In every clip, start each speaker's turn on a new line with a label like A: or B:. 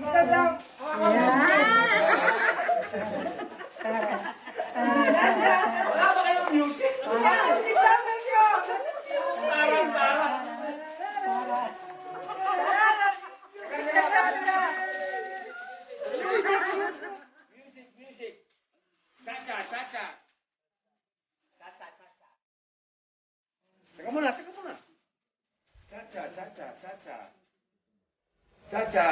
A: Wala ba kayong music? Music. Cha-cha. Teka muna. Cha-cha.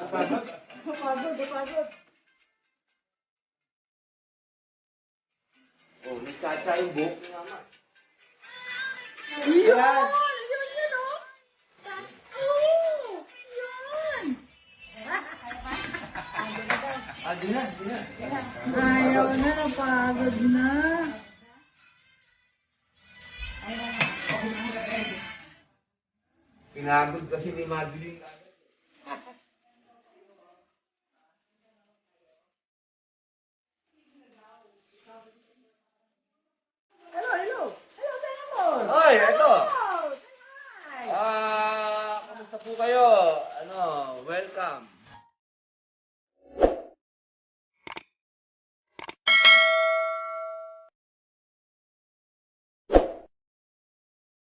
A: Napagod. Oh, nagcha-cha yung buhok ni Mama.
B: Yun, oh.
A: Di na.
B: Ayaw na, napagod na.
A: Pinagod kasi ni Madeline.
B: Hello, Senator.
A: Oy, eto.
B: Hi.
A: Kamusta po kayo? Welcome.